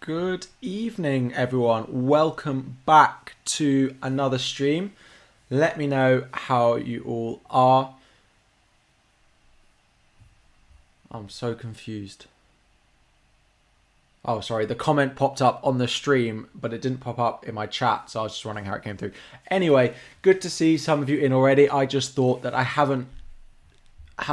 Good evening, everyone. Welcome back to another stream. Let me know how you all are. I'm so confused. Oh, sorry. The comment popped up on the stream, but it didn't pop up in my chat, so I was just wondering how it came through. Anyway, good to see some of you in already. I just thought that I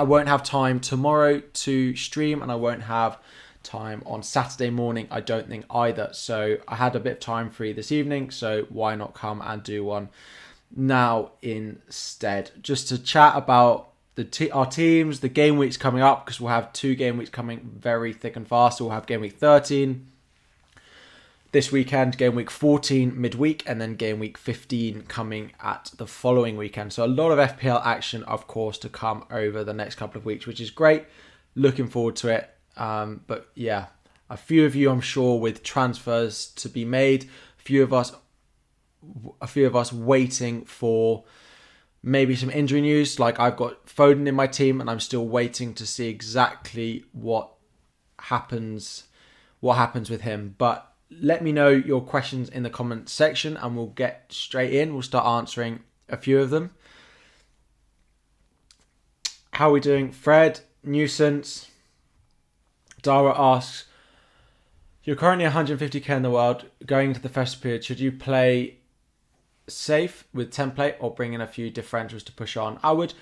won't have time tomorrow to stream, and I won't have time on Saturday morning, I don't think either. So I had a bit of time free this evening, so why not come and do one now instead, just to chat about our teams, the game weeks coming up, because we'll have 2 game weeks coming very thick and fast. We'll have game week 13 this weekend, game week 14 midweek, and then game week 15 coming at the following weekend. So a lot of FPL action, of course, to come over the next couple of weeks, which is great. Looking forward to it. But yeah, a few of you, I'm sure, with transfers to be made. A few of us waiting for maybe some injury news. Like I've got Foden in my team, and I'm still waiting to see exactly what happens with him. But let me know your questions in the comment section, and we'll get straight in. We'll start answering a few of them. How are we doing? Fred, Nuisance. Dara asks, you're currently 150k in the world. Going into the festive period, should you play safe with template or bring in a few differentials to push on? I would,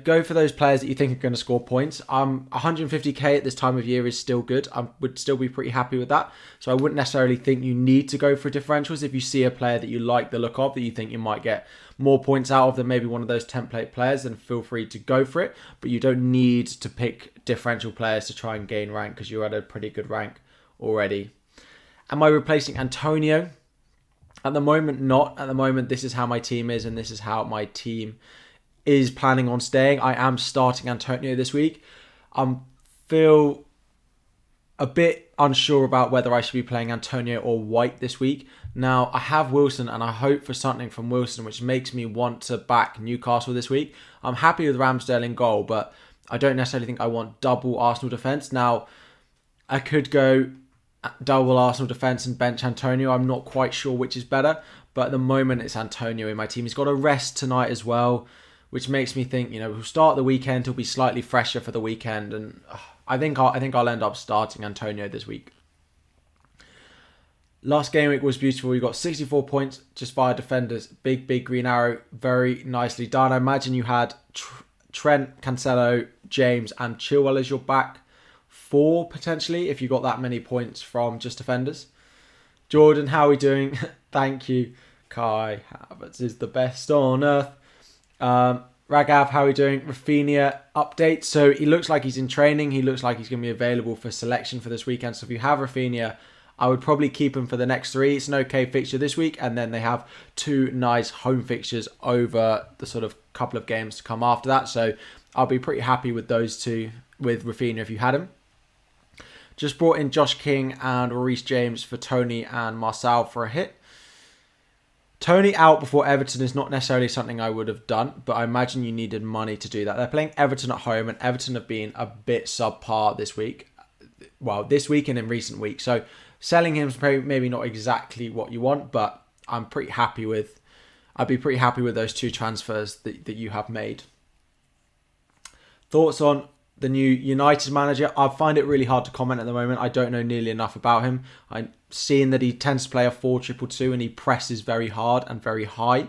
go for those players that you think are going to score points. 150k at this time of year is still good. I would still be pretty happy with that. So I wouldn't necessarily think you need to go for differentials. If you see a player that you like the look of, that you think you might get more points out of than maybe one of those template players, then feel free to go for it. But you don't need to pick differential players to try and gain rank, because you're at a pretty good rank already. Am I replacing Antonio? At the moment, not. At the moment, this is how my team is, and this is how my team is planning on staying. I am starting Antonio this week. I feel a bit unsure about whether I should be playing Antonio or White this week. Now, I have Wilson, and I hope for something from Wilson, which makes me want to back Newcastle this week. I'm happy with Ramsdale in goal, but I don't necessarily think I want double Arsenal defence. Now, I could go double Arsenal defence and bench Antonio. I'm not quite sure which is better, but at the moment it's Antonio in my team. He's got a rest tonight as well, which makes me think, we'll start the weekend. He'll be slightly fresher for the weekend, and I think I'll end up starting Antonio this week. Last game week was beautiful. You got 64 points just via defenders. Big green arrow. Very nicely done. I imagine you had Trent, Cancelo, James, and Chilwell as your back 4 potentially, if you got that many points from just defenders. Jordan, how are we doing? Thank you. Kai Havertz is the best on earth. Ragav, how are we doing? Rafinha update. So he looks like he's in training. He looks like he's going to be available for selection for this weekend. So if you have Rafinha, I would probably keep him for the next 3. It's an okay fixture this week, and then they have 2 nice home fixtures over the sort of couple of games to come after that. So I'll be pretty happy with those 2 with Rafinha if you had him. Just brought in Josh King and Reece James for Tony and Marcel for a hit. Tony out before Everton is not necessarily something I would have done, but I imagine you needed money to do that. They're playing Everton at home, and Everton have been a bit subpar this week. Well, this week and in recent weeks. So selling him is maybe not exactly what you want, but I'd be pretty happy with those 2 transfers that you have made. Thoughts on the new United manager? I find it really hard to comment at the moment. I don't know nearly enough about him. I'm seeing that he tends to play a 4-2-2, and he presses very hard and very high,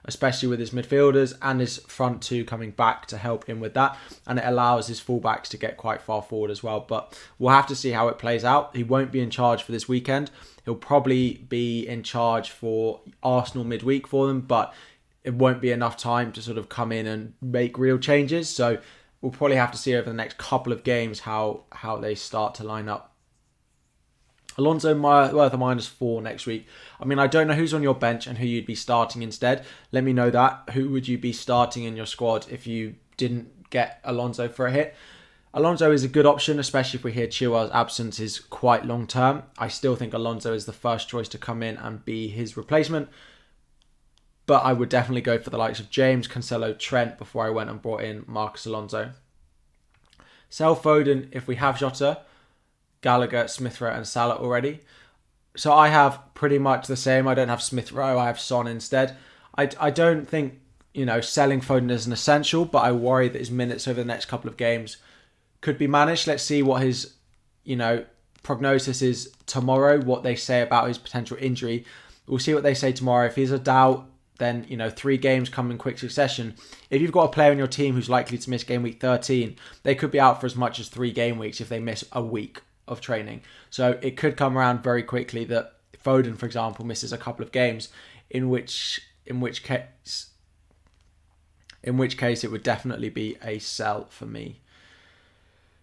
especially with his midfielders and his front 2 coming back to help him with that. And it allows his fullbacks to get quite far forward as well. But we'll have to see how it plays out. He won't be in charge for this weekend. He'll probably be in charge for Arsenal midweek for them, but it won't be enough time to sort of come in and make real changes. So we'll probably have to see over the next couple of games how they start to line up. Alonso worth a -4 next week. I mean, I don't know who's on your bench and who you'd be starting instead. Let me know that. Who would you be starting in your squad if you didn't get Alonso for a hit? Alonso is a good option, especially if we hear Chilwell's absence is quite long term. I still think Alonso is the first choice to come in and be his replacement. But I would definitely go for the likes of James, Cancelo, Trent before I went and brought in Marcus Alonso. Sell Foden if we have Jota, Gallagher, Smith Rowe and Salah already. So I have pretty much the same. I don't have Smith Rowe. I have Son instead. I don't think, selling Foden is an essential, but I worry that his minutes over the next couple of games could be managed. Let's see what his, prognosis is tomorrow, what they say about his potential injury. We'll see what they say tomorrow. If he's a doubt, then, 3 games come in quick succession. If you've got a player in your team who's likely to miss game week 13, they could be out for as much as 3 game weeks if they miss a week of training. So it could come around very quickly that Foden, for example, misses a couple of games, in which case it would definitely be a sell for me.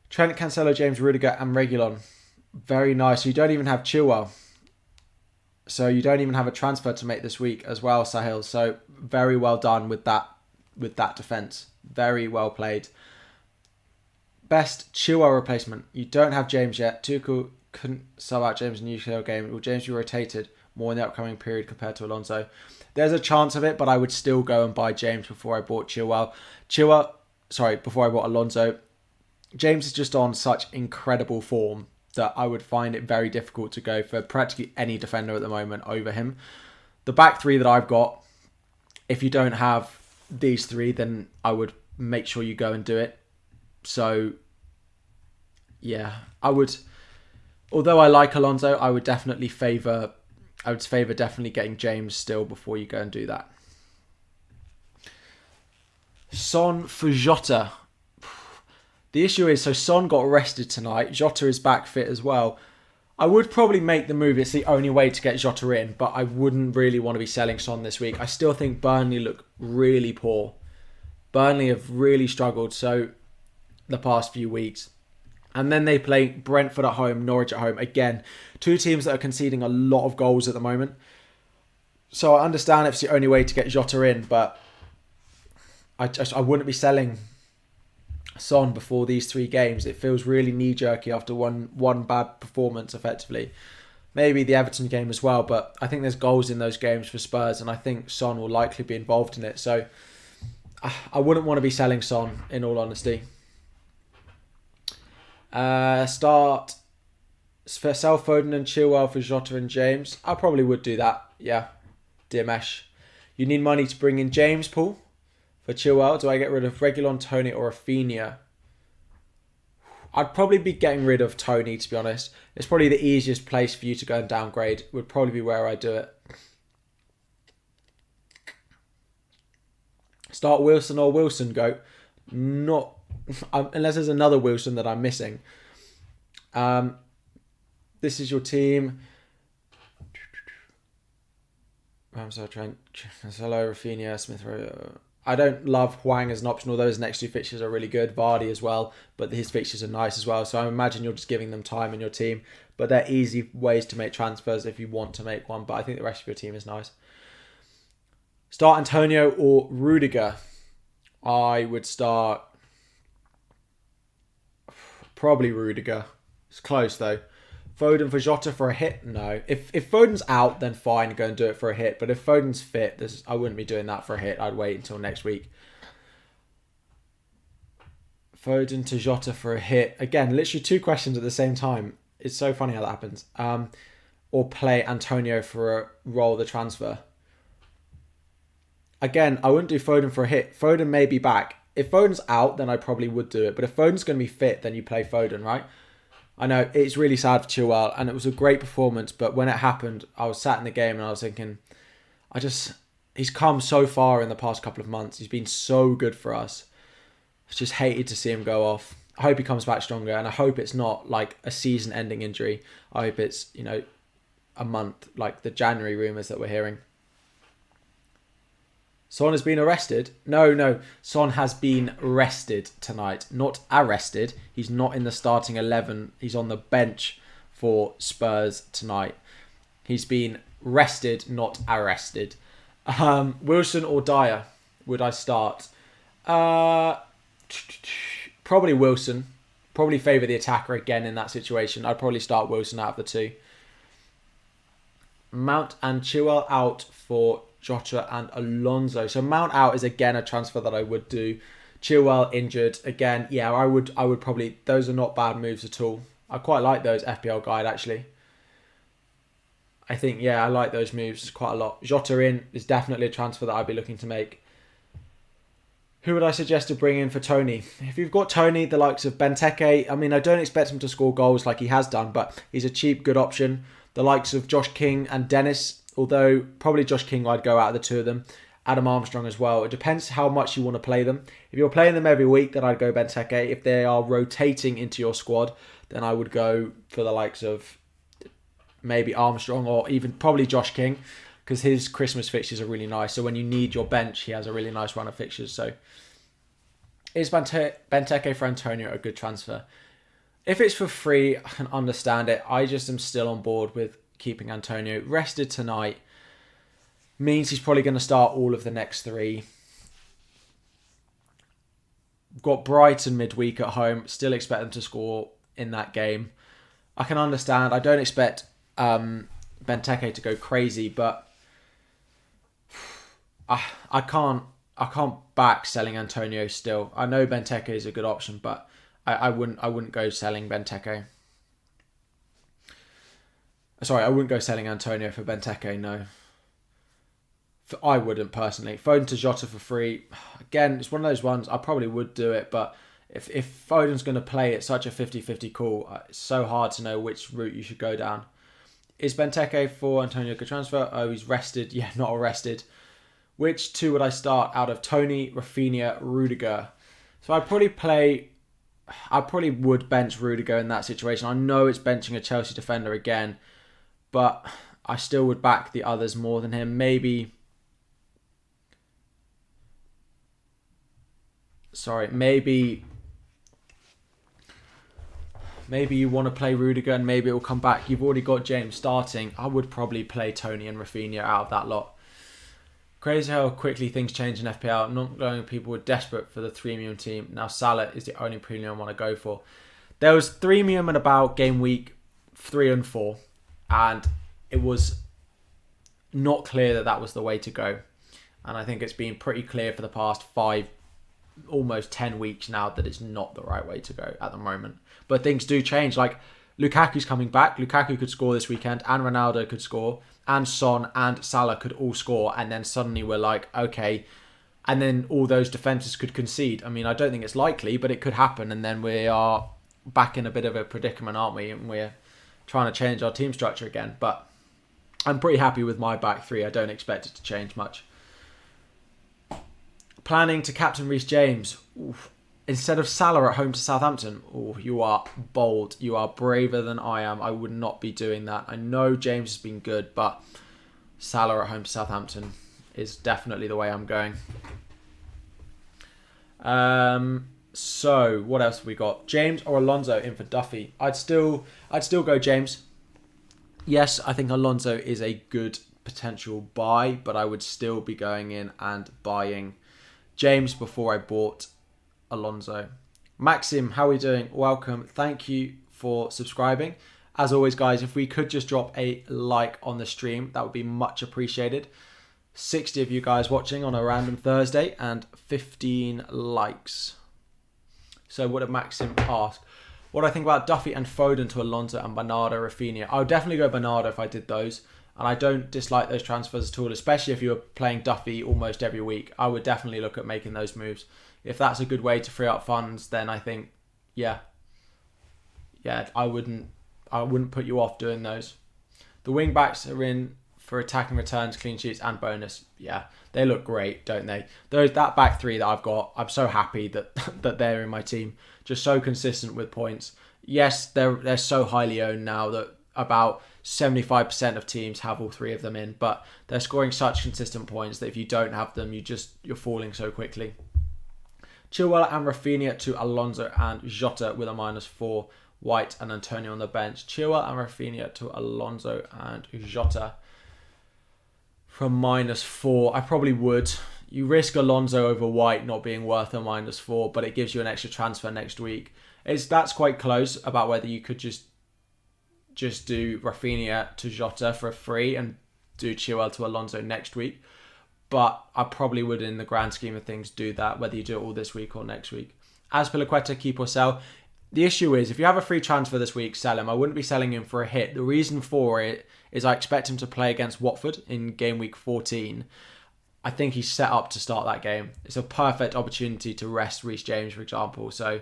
Trent, Cancelo, James, Rudiger, and Reguilon. Very nice. You don't even have Chilwell. So you don't even have a transfer to make this week as well, Sahil. So very well done with that defence. Very well played. Best Chilwell replacement. You don't have James yet. Tuchel couldn't sell out James in the UCL game. Will James be rotated more in the upcoming period compared to Alonso? There's a chance of it, but I would still go and buy James before I bought Chilwell. Before I bought Alonso. James is just on such incredible form that I would find it very difficult to go for practically any defender at the moment over him. The back 3 that I've got, if you don't have these 3, then I would make sure you go and do it. So, yeah, I would. Although I like Alonso, I would favour definitely getting James still before you go and do that. Son for Jota. The issue is, so Son got rested tonight. Jota is back fit as well. I would probably make the move. It's the only way to get Jota in, but I wouldn't really want to be selling Son this week. I still think Burnley look really poor. Burnley have really struggled the past few weeks. And then they play Brentford at home, Norwich at home. Again, 2 teams that are conceding a lot of goals at the moment. So I understand if it's the only way to get Jota in, but I wouldn't be selling Son before these 3 games. It feels really knee-jerky after one bad performance, effectively. Maybe the Everton game as well, but I think there's goals in those games for Spurs, and I think Son will likely be involved in it. So I wouldn't want to be selling Son, in all honesty. Sell Foden and Chilwell for Jota and James. I probably would do that. Yeah, dear Mesh. You need money to bring in James, Paul, for Chilwell. Do I get rid of Reguilon, Tony, or Rafinha? I'd probably be getting rid of Tony, to be honest. It's probably the easiest place for you to go and downgrade. Would probably be where I do it. Start Wilson or Wilson, go. Not unless there's another Wilson that I'm missing. This is your team. Ramsdale, Trent, Cancelo, Rafinha, Smith Rowe. I don't love Hwang as an option, although his next 2 fixtures are really good. Vardy as well, but his fixtures are nice as well. So I imagine you're just giving them time in your team. But they're easy ways to make transfers if you want to make one. But I think the rest of your team is nice. Start Antonio or Rudiger. I would start probably Rudiger. It's close though. Foden for Jota for a hit? No. If Foden's out, then fine, go and do it for a hit. But if Foden's fit, I wouldn't be doing that for a hit. I'd wait until next week. Foden to Jota for a hit. Again, literally 2 questions at the same time. It's so funny how that happens. Or play Antonio for a roll the transfer. Again, I wouldn't do Foden for a hit. Foden may be back. If Foden's out, then I probably would do it. But if Foden's going to be fit, then you play Foden, right? I know it's really sad for Chilwell, and it was a great performance, but when it happened, I was sat in the game and I was thinking, he's come so far in the past couple of months. He's been so good for us. I just hated to see him go off. I hope he comes back stronger, and I hope it's not like a season-ending injury. I hope it's, a month, like the January rumours that we're hearing. Son has been arrested? No. Son has been rested tonight. Not arrested. He's not in the starting 11. He's on the bench for Spurs tonight. He's been rested, not arrested. Wilson or Dyer? Would I start? Probably Wilson. Probably favour the attacker again in that situation. I'd probably start Wilson out of the 2. Mount and Chilwell out for Jota and Alonso. So Mount out is again a transfer that I would do. Chilwell injured again. Yeah, I would probably. Those are not bad moves at all. I quite like those FPL guide actually. I think, yeah, I like those moves quite a lot. Jota in is definitely a transfer that I'd be looking to make. Who would I suggest to bring in for Tony? If you've got Tony, the likes of Benteke, I mean, I don't expect him to score goals like he has done, but he's a cheap, good option. The likes of Josh King and Dennis, although probably Josh King I'd go out of the two of them. Adam Armstrong as well. It depends how much you want to play them. If you're playing them every week, then I'd go Benteke. If they are rotating into your squad, then I would go for the likes of maybe Armstrong or even probably Josh King, because his Christmas fixtures are really nice. So when you need your bench, he has a really nice run of fixtures. So is Benteke for Antonio a good transfer? If it's for free, I can understand it. I just am still on board with keeping Antonio. Rested tonight means he's probably going to start all of the next three. Got Brighton midweek at home. Still expect them to score in that game. I can understand. I don't expect Benteke to go crazy, but I can't back selling Antonio still. I know Benteke is a good option, but I wouldn't go selling Benteke. Sorry, I wouldn't go selling Antonio for Benteke, no. I wouldn't personally. Foden to Jota for free. Again, it's one of those ones, I probably would do it, but if Foden's going to play at such a 50-50 call, it's so hard to know which route you should go down. Is Benteke for Antonio a good transfer? Oh, he's rested. Yeah, not arrested. Which two would I start out of Tony, Rafinha, Rudiger? So I probably would bench Rudiger in that situation. I know it's benching a Chelsea defender again, but I still would back the others more than him. Maybe you want to play Rudiger and maybe it will come back. You've already got James starting. I would probably play Tony and Rafinha out of that lot. Crazy how quickly things change in FPL. Not knowing people were desperate for the 3 team. Now Salah is the only premium I want to go for. There was 3 in about game week 3 and 4. And it was not clear that was the way to go. And I think it's been pretty clear for the past 5, almost 10 weeks now that it's not the right way to go at the moment. But things do change. Like Lukaku's coming back. Lukaku could score this weekend and Ronaldo could score. And Son and Salah could all score, and then suddenly we're like, okay, and then all those defences could concede. I mean, I don't think it's likely, but it could happen, and then we are back in a bit of a predicament, aren't we? And we're trying to change our team structure again. But I'm pretty happy with my back three. I don't expect it to change much. Planning to captain Reece James. Oof. Instead of Salah at home to Southampton. Oh, you are bold. You are braver than I am. I would not be doing that. I know James has been good, but Salah at home to Southampton is definitely the way I'm going. So what else have we got? James or Alonso in for Duffy? I'd still go James. Yes, I think Alonso is a good potential buy, but I would still be going in and buying James before I bought Alonso. Maxim, how are we doing? Welcome. Thank you for subscribing. As always, guys, if we could just drop a like on the stream, that would be much appreciated. 60 of you guys watching on a random Thursday and 15 likes. So what did Maxim ask? What do I think about Duffy and Foden to Alonso and Bernardo, Rafinha? I would definitely go Bernardo if I did those. And I don't dislike those transfers at all, especially if you were playing Duffy almost every week. I would definitely look at making those moves. If that's a good way to free up funds, then I think, yeah, I wouldn't put you off doing those. The wing backs are in for attacking returns, clean sheets, and bonus. Yeah, they look great, don't they? That back three that I've got, I'm so happy that they're in my team. Just so consistent with points. Yes, they're so highly owned now that about 75% of teams have all three of them in, but they're scoring such consistent points that if you don't have them, you're falling so quickly. Chilwell and Rafinha to Alonso and Jota with a -4. White and Antonio on the bench. Chilwell and Rafinha to Alonso and Jota from -4. I probably would. You risk Alonso over White not being worth a -4, but it gives you an extra transfer next week. That's quite close about whether you could just do Rafinha to Jota for a free and do Chaël to Alonso next week. But I probably would, in the grand scheme of things, do that, whether you do it all this week or next week. As Pilaqueta, keep or sell. the issue is, if you have a free transfer this week, sell him. I wouldn't be selling him for a hit. The reason for it is I expect him to play against Watford in game week 14. I think he's set up to start that game. It's a perfect opportunity to rest Reece James, for example. So,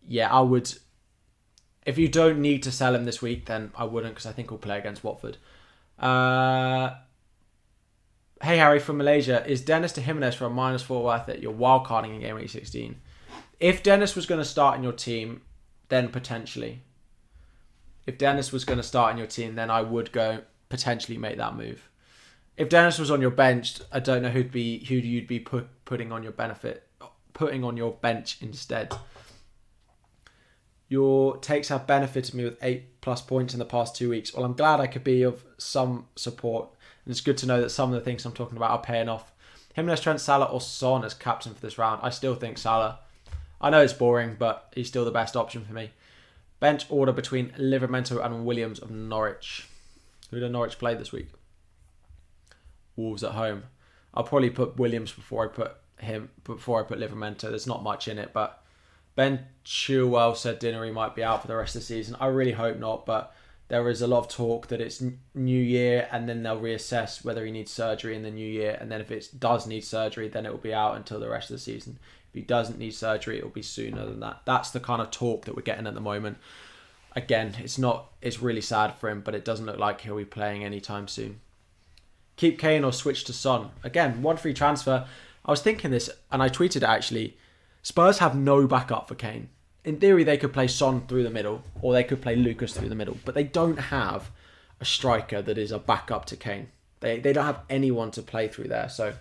yeah, I would... If you don't need to sell him this week, then I wouldn't, because I think he'll play against Watford. Hey, Harry from Malaysia. Is Dennis to Jimenez for a -4 worth it? You're wildcarding in game week 16. If Dennis was going to start in your team, then potentially. If Dennis was going to start in your team, then I would go potentially make that move. If Dennis was on your bench, I don't know who you'd be putting on your bench instead. Your takes have benefited me with 8+ points in the past 2 weeks. Well, I'm glad I could be of some support. And it's good to know that some of the things I'm talking about are paying off. Jimenez, Trent, Salah or Son as captain for this round. I still think Salah. I know it's boring, but he's still the best option for me. Bench order between Livramento and Williams of Norwich. Who did Norwich play this week? Wolves at home. I'll probably put Williams before I put Livramento. There's not much in it, but Ben Chilwell said Dinnery might be out for the rest of the season. I really hope not, but there is a lot of talk that it's New Year and then they'll reassess whether he needs surgery in the New Year, and then if it does need surgery, then it will be out until the rest of the season. If he doesn't need surgery, it will be sooner than that. That's the kind of talk that we're getting at the moment. Again, it's really sad for him, but it doesn't look like he'll be playing anytime soon. Keep Kane or switch to Son. Again, one free transfer. I was thinking this, and I tweeted it actually. Spurs have no backup for Kane. In theory, they could play Son through the middle, or they could play Lucas through the middle, but they don't have a striker that is a backup to Kane. They don't have anyone to play through there, so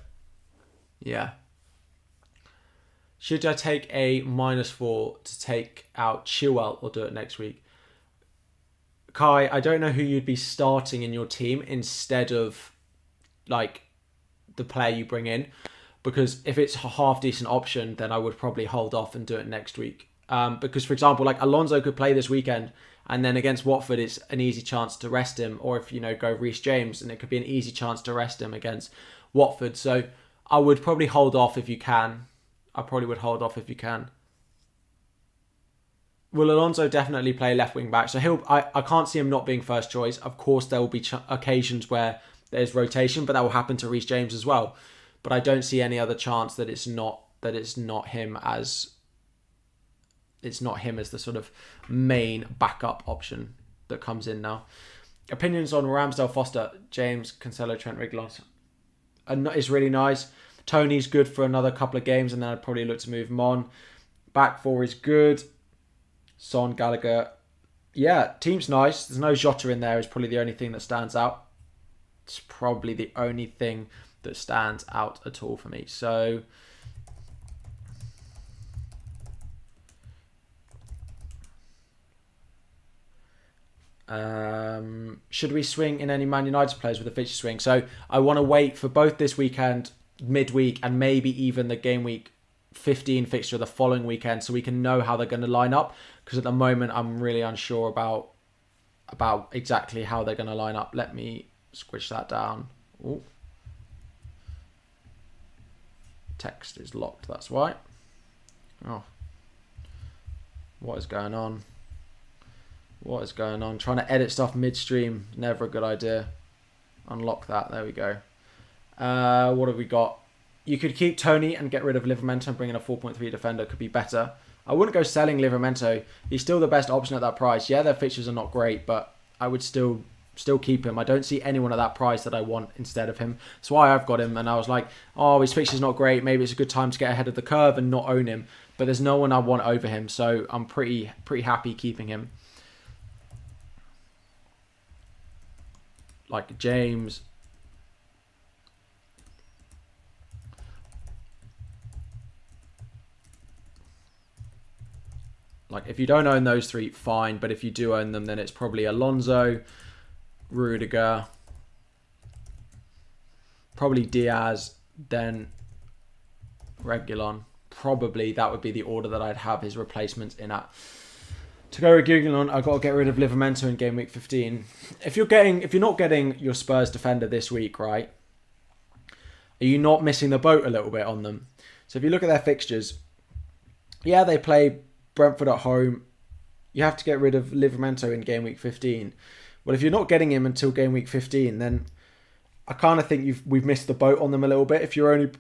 yeah. Should I take a -4 to take out Chilwell or do it next week? Kai, I don't know who you'd be starting in your team instead of like the player you bring in, because if it's a half decent option, then I would probably hold off and do it next week. Because, for example, like Alonso could play this weekend, and then against Watford, it's an easy chance to rest him. Or if, go Reece James, and it could be an easy chance to rest him against Watford. So I would probably hold off if you can. I probably would hold off if you can. Will Alonso definitely play left wing back? So I can't see him not being first choice. Of course, there will be occasions where there's rotation, but that will happen to Reece James as well. But I don't see any other chance that it's not him as the sort of main backup option that comes in now. Opinions on Ramsdale, Foster, James, Cancelo, Trent, Reguilon. It's really nice. Tony's good for another couple of games, and then I'd probably look to move him on. Back four is good. Son, Gallagher. Yeah, team's nice. There's no Jota in there. Is probably the only thing that stands out. It's probably the only thing that stands out at all for me. So should we swing in any Man United players with a fixture swing? So I want to wait for both this weekend, midweek, and maybe even the game week 15 fixture the following weekend, so we can know how they're going to line up, because at the moment I'm really unsure about exactly how they're going to line up. Let me squish that down. Ooh. Text is locked, that's why. Oh, what is going on? Trying to edit stuff midstream, never a good idea. Unlock that, there we go. What have we got? You could keep Tony and get rid of Livramento and bring in a 4.3 defender, could be better. I wouldn't go selling Livramento. He's still the best option at that price. Yeah, their fixtures are not great, but I would still keep him. I don't see anyone at that price that I want instead of him. That's why I've got him, and I was like, oh, his fixture's not great. Maybe it's a good time to get ahead of the curve and not own him. But there's no one I want over him, so I'm pretty happy keeping him. Like James. Like, if you don't own those three, fine. But if you do own them, then it's probably Alonso, Rudiger, probably Diaz, then Reguilon. Probably that would be the order that I'd have his replacements in at. To go with Reguilon, I've got to get rid of Livramento in game week 15. If you're not getting your Spurs defender this week, right, are you not missing the boat a little bit on them? So if you look at their fixtures, yeah, they play Brentford at home, you have to get rid of Livramento in game week 15. Well, if you're not getting him until game week 15, then I kind of think we've missed the boat on them a little bit. If you're only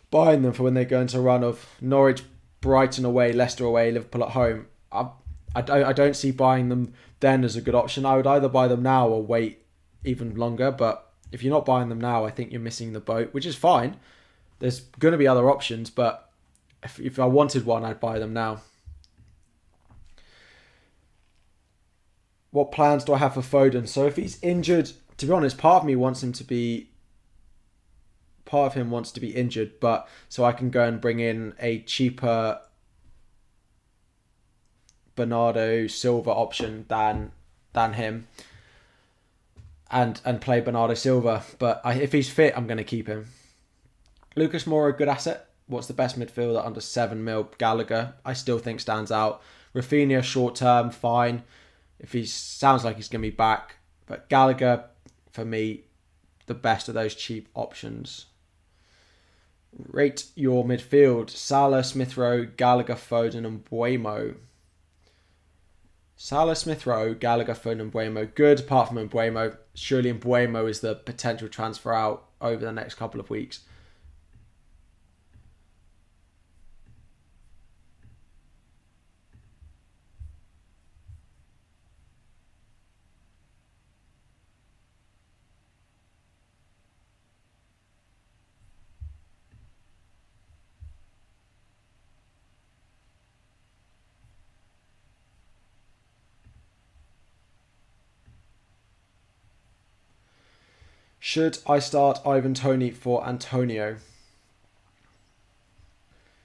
buying them for when they go into a run of Norwich, Brighton away, Leicester away, Liverpool at home, I don't see buying them then as a good option. I would either buy them now or wait even longer. But if you're not buying them now, I think you're missing the boat, which is fine. There's going to be other options, but if I wanted one, I'd buy them now. What plans do I have for Foden? So if he's injured, to be honest, part of him wants to be injured, but so I can go and bring in a cheaper Bernardo Silva option than him, and play Bernardo Silva. But if he's fit, I'm going to keep him. Lucas Moura, good asset. What's the best midfielder under 7 mil? Gallagher, I still think stands out. Rafinha, short term, fine. If he sounds like he's going to be back. But Gallagher, for me, the best of those cheap options. Rate your midfield. Salah, Smith Rowe, Gallagher, Foden and Mbeumo. Salah, Smith Rowe, Gallagher, Foden and Mbeumo. Good, apart from Mbeumo. Surely Mbeumo is the potential transfer out over the next couple of weeks. Should I start Ivan Toney for Antonio?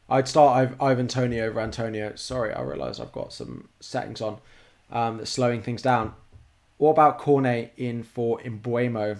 I'd start Ivan Toney over Antonio. Sorry, I realise I've got some settings on that's slowing things down. What about Cornet in for Mbeumo?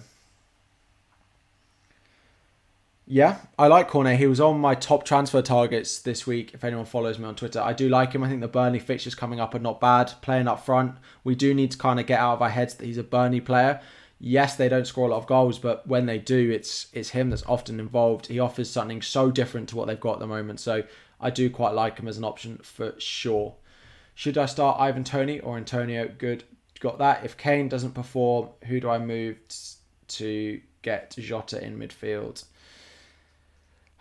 Yeah, I like Cornet. He was on my top transfer targets this week, if anyone follows me on Twitter. I do like him. I think the Burnley fixtures coming up are not bad. Playing up front, we do need to kind of get out of our heads that he's a Burnley player. Yes, they don't score a lot of goals, but when they do, it's him that's often involved. He offers something so different to what they've got at the moment. So I do quite like him as an option for sure. Should I start Ivan Toney or Antonio? Good, got that. If Kane doesn't perform, who do I move to get Jota in midfield?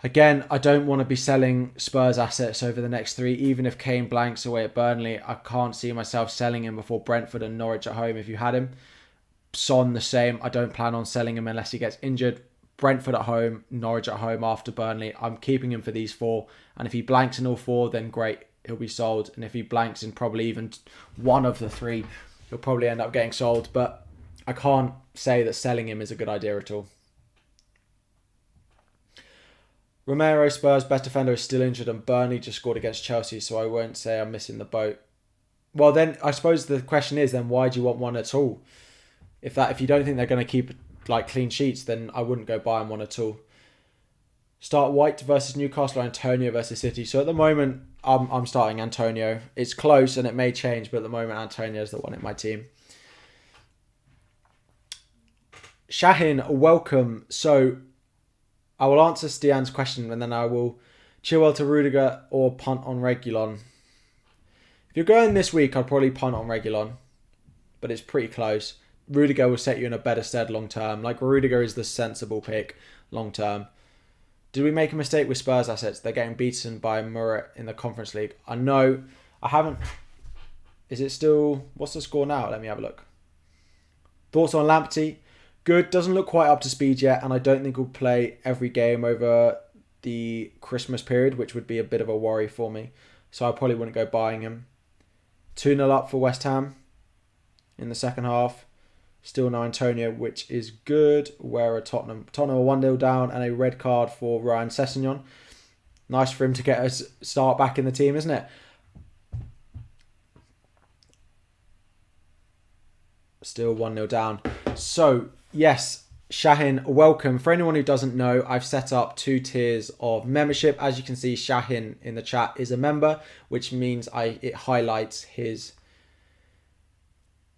Again, I don't want to be selling Spurs assets over the next 3. Even if Kane blanks away at Burnley, I can't see myself selling him before Brentford and Norwich at home if you had him. Son, the same. I don't plan on selling him unless he gets injured. Brentford at home, Norwich at home after Burnley. I'm keeping him for these 4. And if he blanks in all 4, then great. He'll be sold. And if he blanks in probably even one of the 3, he'll probably end up getting sold. But I can't say that selling him is a good idea at all. Romero, Spurs, best defender, is still injured and Burnley just scored against Chelsea, so I won't say I'm missing the boat. Well, then I suppose the question is, then why do you want one at all? If you don't think they're going to keep like clean sheets, then I wouldn't go buying one at all. Start White versus Newcastle or Antonio versus City. So at the moment, I'm starting Antonio. It's close and it may change, but at the moment, Antonio is the one in my team. Shahin, welcome. So I will answer Stian's question and then I will Chaël to Rudiger or punt on Reguilon. If you're going this week, I'd probably punt on Reguilon, but it's pretty close. Rudiger will set you in a better stead long term. Like, Rudiger is the sensible pick long term. Did we make a mistake with Spurs assets? They're getting beaten by Murat in the Conference League. I know. I haven't. Is it still... What's the score now? Let me have a look. Thoughts on Lamptey? Good. Doesn't look quite up to speed yet, and I don't think he'll play every game over the Christmas period, which would be a bit of a worry for me. So I probably wouldn't go buying him. 2-0 up for West Ham in the second half. Still no Antonio, which is good. Where are Tottenham? Tottenham are 1-0 down and a red card for Ryan Sessegnon. Nice for him to get a start back in the team, isn't it? Still 1-0 down. So, yes, Shahin, welcome. For anyone who doesn't know, I've set up 2 tiers of membership. As you can see, Shahin in the chat is a member, which means it highlights his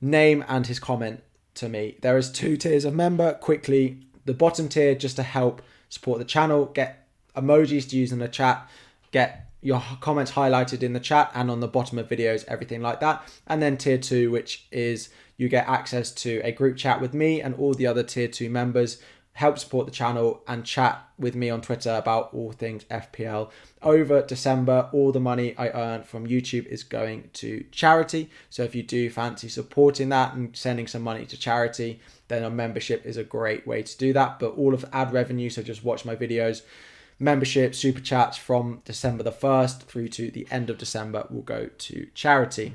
name and his comment to me. There is 2 tiers of member. Quickly, the bottom tier just to help support the channel, get emojis to use in the chat, get your comments highlighted in the chat and on the bottom of videos, everything like that. And then tier 2, which is you get access to a group chat with me and all the other tier 2 members, help support the channel and chat with me on Twitter about all things FPL. Over December, all the money I earn from YouTube is going to charity. So if you do fancy supporting that and sending some money to charity, then a membership is a great way to do that. But all of the ad revenue, so just watch my videos, membership, super chats from December the 1st through to the end of December will go to charity.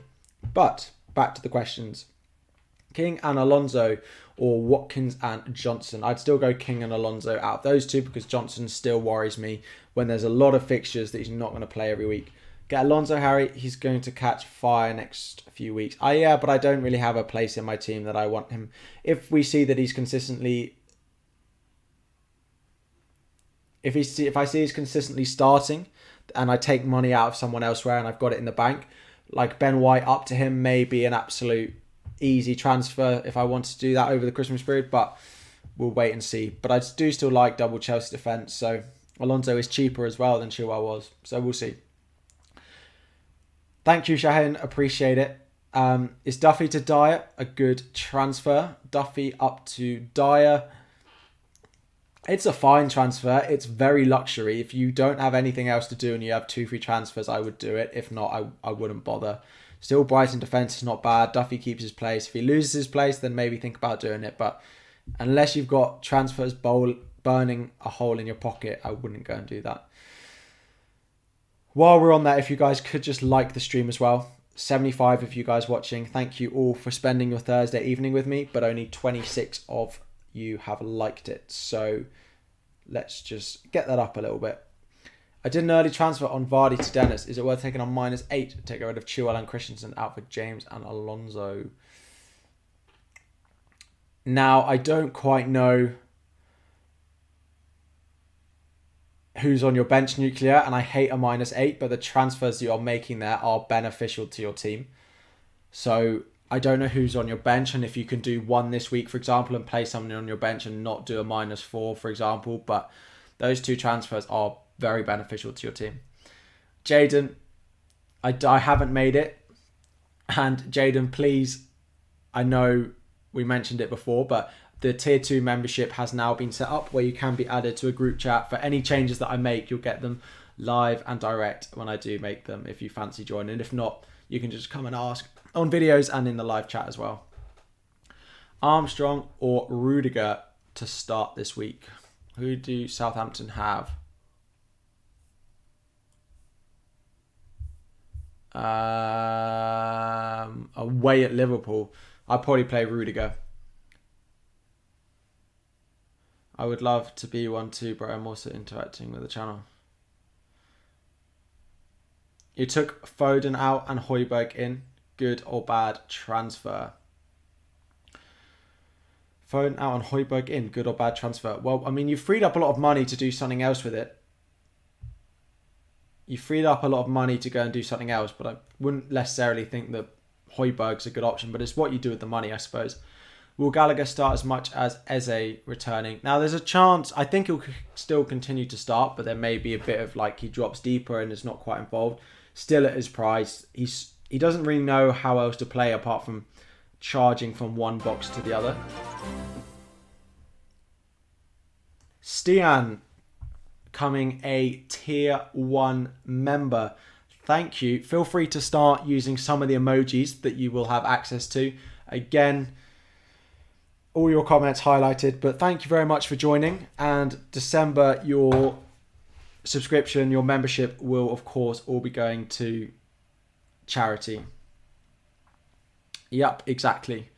But back to the questions. King and Alonso or Watkins and Johnson? I'd still go King and Alonso out of those two because Johnson still worries me when there's a lot of fixtures that he's not going to play every week. Get Alonso, Harry. He's going to catch fire next few weeks. Yeah, but I don't really have a place in my team that I want him. If we see that he's consistently... If I see he's consistently starting and I take money out of someone elsewhere and I've got it in the bank, like Ben White up to him may be an absolute easy transfer if I want to do that over the Christmas period, but we'll wait and see. But I do still like double Chelsea defence, so Alonso is cheaper as well than Chaël was, so we'll see. Thank you, Chaël, appreciate it. Is Duffy to Dyer a good transfer? Duffy up to Dyer. It's a fine transfer. It's very luxury. If you don't have anything else to do and you have 2 free transfers, I would do it. If not, I wouldn't bother. Still, Brighton defence is not bad. Duffy keeps his place. If he loses his place, then maybe think about doing it. But unless you've got transfers burning a hole in your pocket, I wouldn't go and do that. While we're on that, if you guys could just like the stream as well. 75 of you guys watching. Thank you all for spending your Thursday evening with me. But only 26 of you have liked it. So let's just get that up a little bit. I did an early transfer on Vardy to Dennis. Is it worth taking on -8 to take rid of Chaël and Christensen out for James and Alonso? Now, I don't quite know who's on your bench, Nuclear, and I hate a -8, but the transfers that you're making there are beneficial to your team. So I don't know who's on your bench, and if you can do one this week, for example, and play someone on your bench and not do a -4, for example, but those 2 transfers are very beneficial to your team. Jaden, I haven't made it. And Jaden, please, I know we mentioned it before, but the tier 2 membership has now been set up where you can be added to a group chat. For any changes that I make, you'll get them live and direct when I do make them if you fancy joining. If not, you can just come and ask on videos and in the live chat as well. Armstrong or Rudiger to start this week? Who do Southampton have? Away at Liverpool. I'd probably play Rudiger. I would love to be one too, but I'm also interacting with the channel. You took Foden out and Højbjerg in. Good or bad transfer? Foden out and Højbjerg in. Good or bad transfer? Well, I mean, you've freed up a lot of money to do something else with it. You freed up a lot of money to go and do something else, but I wouldn't necessarily think that Højbjerg's a good option, but it's what you do with the money, I suppose. Will Gallagher start as much as Eze returning? Now, there's a chance. I think he'll still continue to start, but there may be a bit of like he drops deeper and is not quite involved. Still at his price, he doesn't really know how else to play apart from charging from one box to the other. Stian becoming a tier 1 member. Thank you. Feel free to start using some of the emojis that you will have access to. Again, all your comments highlighted, but thank you very much for joining. And December, your subscription, your membership will, of course, all be going to charity. Yep, exactly.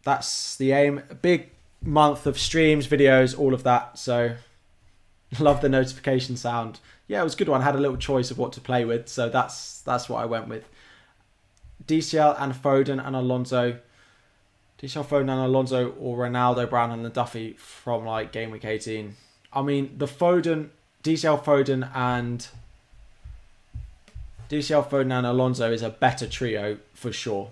That's the aim. A big month of streams, videos, all of that. So love the notification sound. Yeah, it was a good one. I had a little choice of what to play with, so that's what I went with. DCL and Foden and Alonso. DCL, Foden and Alonso, or Ronaldo, Brown and Duffy from like game week 18. I mean, the DCL, Foden and Alonso is a better trio for sure.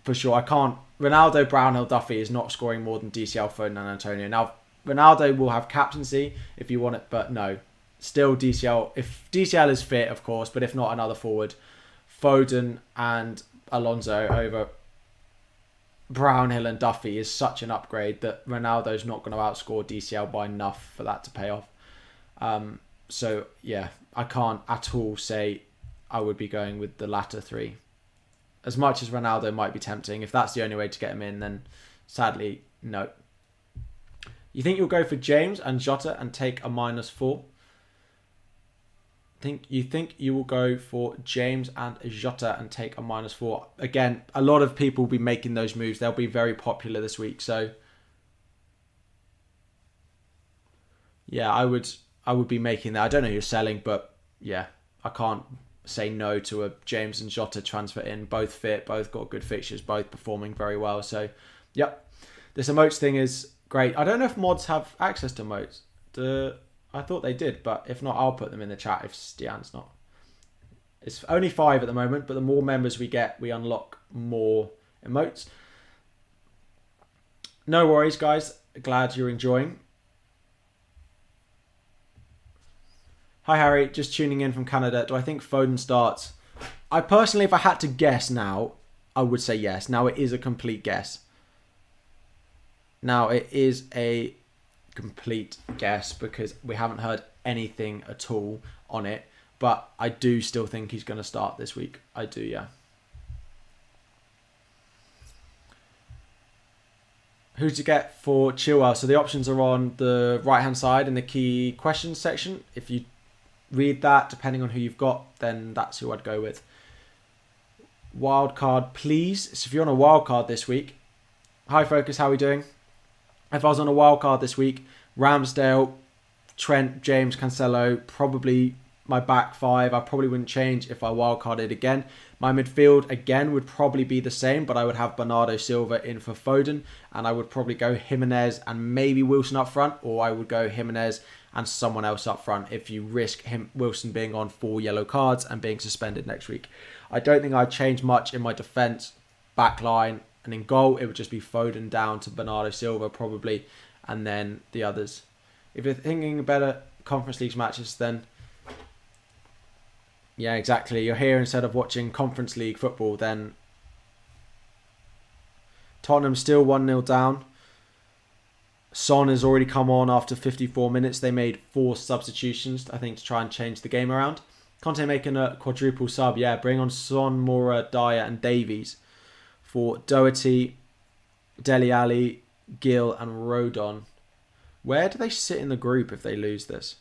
For sure. I can't. Ronaldo, Brownhill, Duffy is not scoring more than DCL, Foden and Antonio. Now, Ronaldo will have captaincy if you want it, but no. still DCL. If DCL is fit, of course, but if not, another forward. Foden and Alonso over Brownhill and Duffy is such an upgrade that Ronaldo's not going to outscore DCL by enough for that to pay off. So, yeah, I can't at all say I would be going with the latter three. As much as Ronaldo might be tempting, if that's the only way to get him in, then sadly, no. You think you'll go for James and Jota and take a -4? You think you will go for James and Jota and take a -4? Again, a lot of people will be making those moves. They'll be very popular this week. So, yeah, I would be making that. I don't know who you're selling, but yeah, I can't say no to a James and Jota transfer in. Both fit, both got good fixtures, both performing very well. So, yep. This emotes thing is great. I don't know if mods have access to emotes. I thought they did, but if not, I'll put them in the chat if Stian's not. It's only 5 at the moment, but the more members we get, we unlock more emotes. No worries, guys. Glad you're enjoying. Hi, Harry. Just tuning in from Canada. Do I think Foden starts? I personally, if I had to guess now, I would say yes. Now, it is a complete guess. Because we haven't heard anything at all on it. But I do still think he's going to start this week. I do, yeah. Who to get for Chilwell? So the options are on the right-hand side in the key questions section. If you read that, depending on who you've got, then that's who I'd go with. Wildcard, please. So if you're on a wildcard this week, hi Focus, how are we doing? If I was on a wildcard this week, Ramsdale, Trent, James, Cancelo, probably my back 5. I probably wouldn't change if I wildcarded again. My midfield, again, would probably be the same, but I would have Bernardo Silva in for Foden, and I would probably go Jimenez and maybe Wilson up front, or I would go Jimenez and someone else up front if you risk Wilson being on 4 yellow cards and being suspended next week. I don't think I'd change much in my defence, back line, and in goal, it would just be Foden down to Bernardo Silva probably, and then the others. If you're thinking better Conference League matches, then yeah, exactly. You're here instead of watching Conference League football, then Tottenham still 1-0 down. Son has already come on after 54 minutes. They made 4 substitutions, I think, to try and change the game around. Conte making a quadruple sub. Yeah, bring on Son, Moura, Dyer and Davies for Doherty, Dele Alli, Gill and Rodon. Where do they sit in the group if they lose this?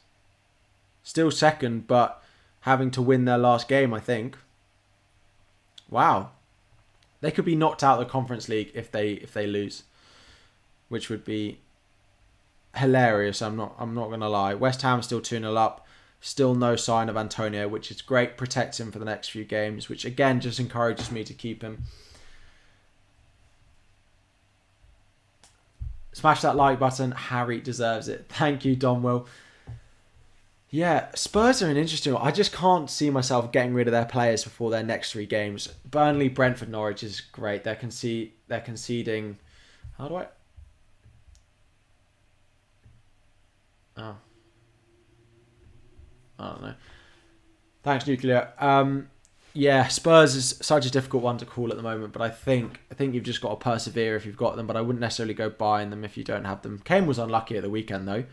Still second, but having to win their last game, I think. Wow. They could be knocked out of the Conference League if they lose, which would be hilarious. I'm not going to lie. West Ham still 2-0 up. Still no sign of Antonio, which is great. Protects him for the next few games, which again just encourages me to keep him. Smash that like button. Harry deserves it. Thank you, Donwell. Yeah, Spurs are an interesting one. I just can't see myself getting rid of their players before their next 3 games. Burnley, Brentford, Norwich is great. They're conceding. How do I? Oh. I don't know. Thanks, Nuclear. Yeah, Spurs is such a difficult one to call at the moment, but I think you've just got to persevere if you've got them, but I wouldn't necessarily go buying them if you don't have them. Kane was unlucky at the weekend, though.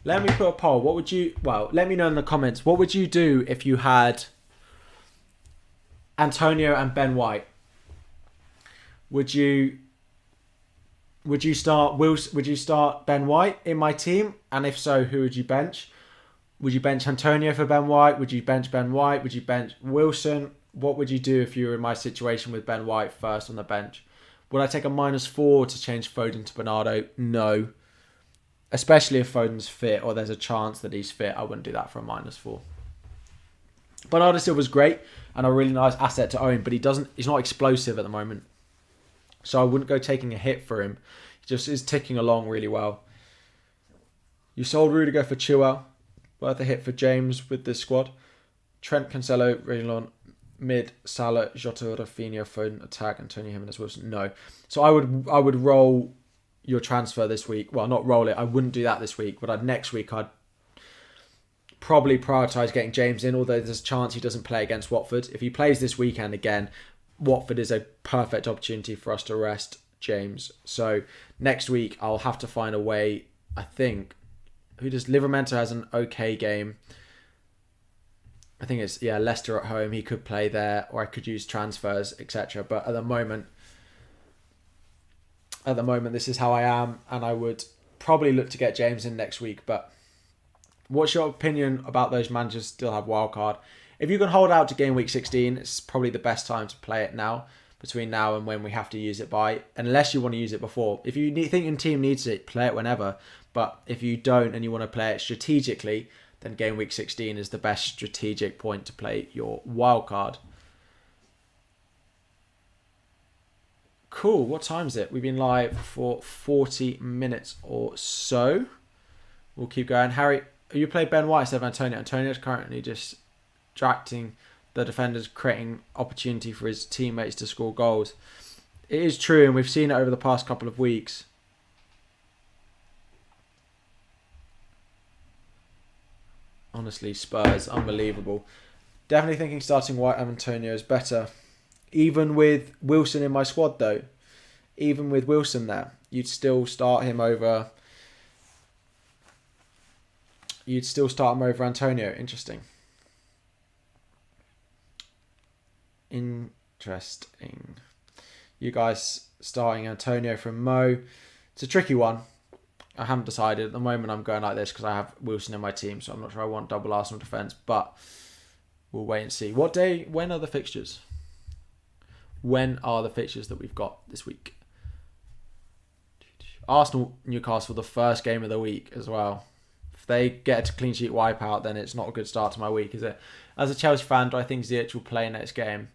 Let me put a poll. Let me know in the comments. What would you do if you had Antonio and Ben White? Would you start Ben White in my team? And if so, who would you bench? Would you bench Antonio for Ben White? Would you bench Ben White? Would you bench Wilson? What would you do if you were in my situation with Ben White first on the bench? Would I take a -4 to change Foden to Bernardo? No. Especially if Foden's fit or there's a chance that he's fit, I wouldn't do that for a -4. Bernardo Silva's great and a really nice asset to own, but he's not explosive at the moment. So I wouldn't go taking a hit for him. He just is ticking along really well. You sold Rudiger for Chilwell. Worth a hit for James with this squad. Trent, Cancelo, Reguilon, mid, Salah, Jota, Rafinha, Foden, attack, Antonio, Jimenez, Wilson. No. So I would roll your transfer this week. Well, not roll it. I wouldn't do that this week. But next week I'd probably prioritise getting James in, although there's a chance he doesn't play against Watford. If he plays this weekend again, Watford is a perfect opportunity for us to rest James. So next week I'll have to find a way. I think Livramento has an okay game. I think it's Leicester at home. He could play there, or I could use transfers, etc. But at the moment, this is how I am, and I would probably look to get James in next week. But what's your opinion about those managers still have wildcard? If you can hold out to game week 16, it's probably the best time to play it now, between now and when we have to use it by, unless you want to use it before. If you think your team needs it, play it whenever. But if you don't and you want to play it strategically, then game week 16 is the best strategic point to play your wildcard. Cool, what time is it? We've been live for 40 minutes or so. We'll keep going. Harry, you play Ben White instead of Antonio. Antonio's currently just distracting the defenders, creating opportunity for his teammates to score goals. It is true, and we've seen it over the past couple of weeks. Honestly, Spurs, unbelievable. Definitely thinking starting White and Antonio is better. Even with Wilson in my squad, though. Even with Wilson there, you'd still start him over. Antonio. Interesting. You guys starting Antonio from Mo. It's a tricky one. I haven't decided. At the moment, I'm going like this because I have Wilson in my team, so I'm not sure I want double Arsenal defence, but we'll wait and see. When are the fixtures? When are the fixtures that we've got this week? Arsenal, Newcastle, the first game of the week as well. If they get a clean sheet wipeout, then it's not a good start to my week, is it? As a Chelsea fan, do I think Ziyech will play next game?